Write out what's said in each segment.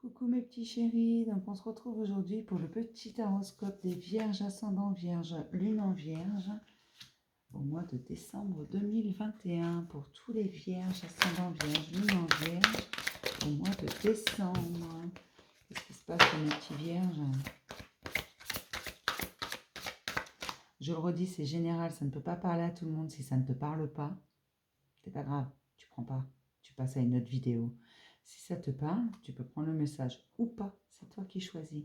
Coucou mes petits chéris, donc on se retrouve aujourd'hui pour le petit horoscope des Vierges ascendant Vierge, Lune en Vierge, au mois de décembre 2021, pour tous les Vierges ascendant Vierge, Lune en Vierge, au mois de décembre. Qu'est-ce qui se passe pour mes petits Vierges? Je le redis, c'est général, ça ne peut pas parler à tout le monde. Si ça ne te parle pas, c'est pas grave, tu prends pas, tu passes à une autre vidéo. Si ça te parle, tu peux prendre le message ou pas, c'est toi qui choisis.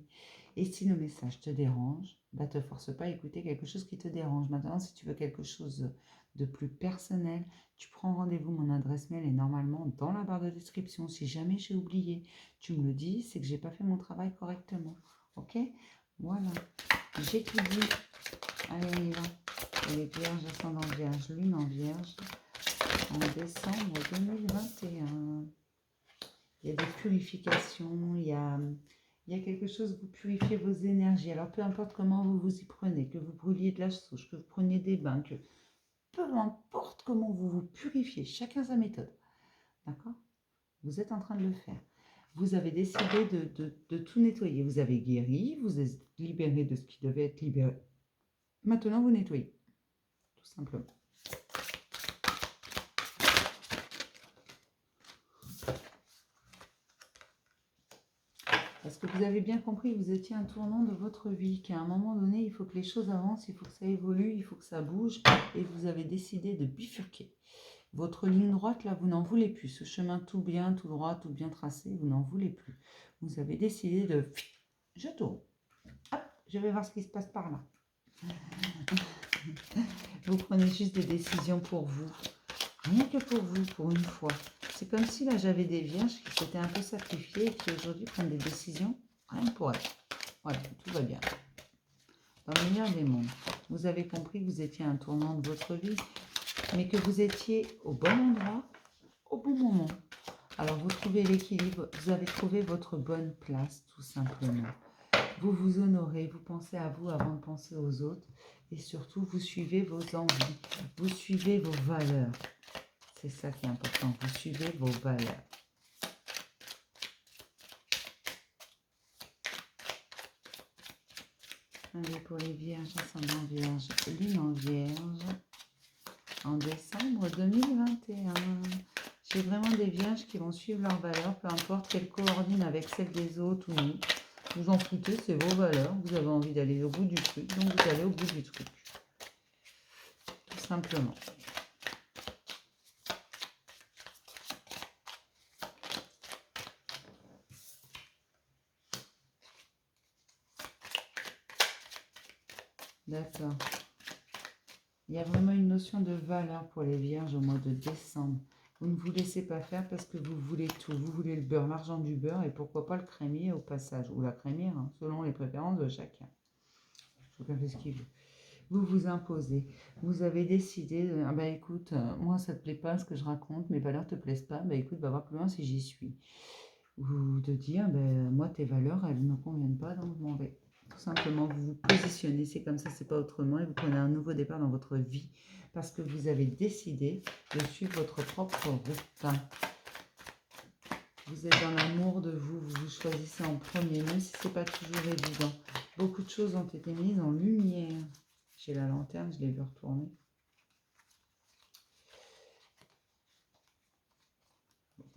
Et si le message te dérange, bah te force pas à écouter quelque chose qui te dérange. Maintenant, si tu veux quelque chose de plus personnel, tu prends rendez-vous, mon adresse mail est normalement dans la barre de description. Si jamais j'ai oublié, tu me le dis, c'est que j'ai pas fait mon travail correctement. Ok? Voilà, j'ai tout dit. Allez, on y va. Et les Vierges ascendant Vierge, Lune en Vierge, en décembre 2021. Il y a des purifications, il y a quelque chose, vous purifiez vos énergies. Alors peu importe comment vous vous y prenez, que vous brûliez de la sauge, que vous preniez des bains, que peu importe comment vous vous purifiez, chacun sa méthode. D'accord? Vous êtes en train de le faire. Vous avez décidé de tout nettoyer. Vous avez guéri, vous êtes libéré de ce qui devait être libéré. Maintenant, vous nettoyez. Tout simplement. Parce que vous avez bien compris que vous étiez un tournant de votre vie, qu'à un moment donné, il faut que les choses avancent, il faut que ça évolue, il faut que ça bouge, et vous avez décidé de bifurquer. Votre ligne droite, là, vous n'en voulez plus. Ce chemin tout bien, tout droit, tout bien tracé, vous n'en voulez plus. Vous avez décidé de... Je tourne. Hop, je vais voir ce qui se passe par là. Vous prenez juste des décisions pour vous. Rien que pour vous, pour une fois. C'est comme si là j'avais des vierges qui s'étaient un peu sacrifiées et qui aujourd'hui prennent des décisions rien que pour elles. Voilà, tout va bien. Dans le meilleur des mondes, vous avez compris que vous étiez à un tournant de votre vie, mais que vous étiez au bon endroit, au bon moment. Alors vous trouvez l'équilibre, vous avez trouvé votre bonne place tout simplement. Vous vous honorez, vous pensez à vous avant de penser aux autres et surtout vous suivez vos envies, vous suivez vos valeurs. C'est ça qui est important, vous suivez vos valeurs. Allez, pour les Vierges, ascendant Vierge, Lune en Vierge, en décembre 2021. J'ai vraiment des Vierges qui vont suivre leurs valeurs, peu importe qu'elles coordinent avec celles des autres ou non. Vous en foutez, c'est vos valeurs, vous avez envie d'aller au bout du truc, donc vous allez au bout du truc. Tout simplement. D'accord. Il y a vraiment une notion de valeur pour les Vierges au mois de décembre. Vous ne vous laissez pas faire parce que vous voulez tout. Vous voulez le beurre, l'argent du beurre et pourquoi pas le crémier au passage. Ou la crémière, hein, selon les préférences de chacun. Chacun fait ce qu'il veut. Vous vous imposez. Vous avez décidé, ah bah écoute, moi ça te plaît pas ce que je raconte, mes valeurs te plaisent pas, bah écoute, va voir plus loin si j'y suis. Ou de dire, ben moi tes valeurs, elles ne me conviennent pas, donc je m'en vais. Tout simplement, vous vous positionnez, c'est comme ça, c'est pas autrement, et vous prenez un nouveau départ dans votre vie, parce que vous avez décidé de suivre votre propre route. Vous êtes dans l'amour de vous, vous vous choisissez en premier, même si c'est pas toujours évident. Beaucoup de choses ont été mises en lumière. J'ai la lanterne, je l'ai vu retourner.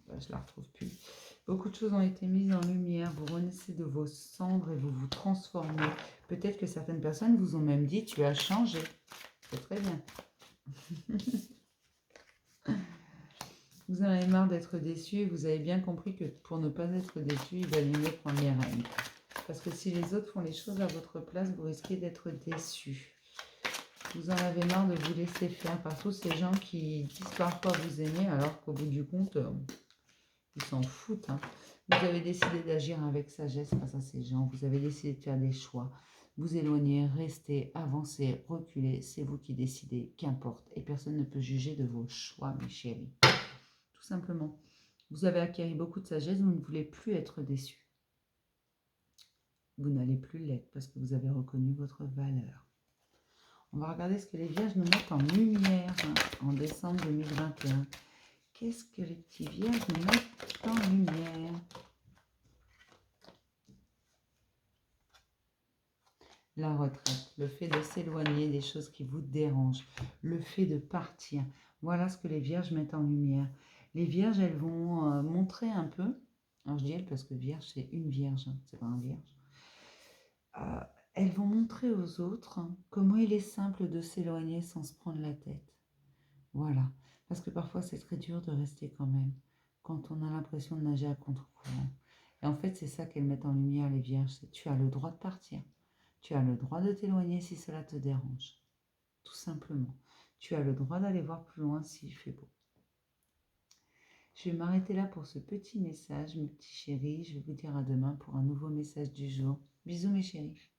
Ben, je la retrouve plus. Beaucoup de choses ont été mises en lumière. Vous renaissez de vos cendres et vous vous transformez. Peut-être que certaines personnes vous ont même dit « tu as changé ». C'est très bien. Vous en avez marre d'être déçu et vous avez bien compris que pour ne pas être déçu, il valait mieux prendre les rênes. Parce que si les autres font les choses à votre place, vous risquez d'être déçu. Vous en avez marre de vous laisser faire par tous ces gens qui disent parfois vous aimer alors qu'au bout du compte, ils s'en foutent. Hein. Vous avez décidé d'agir avec sagesse face à ces gens. Vous avez décidé de faire des choix. Vous éloigner, rester, avancer, reculer. C'est vous qui décidez, qu'importe. Et personne ne peut juger de vos choix, mes chéris. Tout simplement. Vous avez acquis beaucoup de sagesse. Vous ne voulez plus être déçu. Vous n'allez plus l'être parce que vous avez reconnu votre valeur. On va regarder ce que les Vierges nous mettent en lumière en décembre 2021. Qu'est-ce que les petits Vierges nous mettent en lumière? La retraite, le fait de s'éloigner des choses qui vous dérangent, le fait de partir. Voilà ce que les vierges mettent en lumière. Les vierges, elles vont montrer un peu, alors je dis elles parce que vierge, c'est une vierge, hein, c'est pas un vierge. Elles vont montrer aux autres comment il est simple de s'éloigner sans se prendre la tête. Voilà, parce que parfois c'est très dur de rester quand même, quand on a l'impression de nager à contre-courant. Et en fait, c'est ça qu'elles mettent en lumière, les vierges, c'est tu as le droit de partir. Tu as le droit de t'éloigner si cela te dérange. Tout simplement. Tu as le droit d'aller voir plus loin s'il fait beau. Je vais m'arrêter là pour ce petit message, mes petits chéris. Je vais vous dire à demain pour un nouveau message du jour. Bisous mes chéris.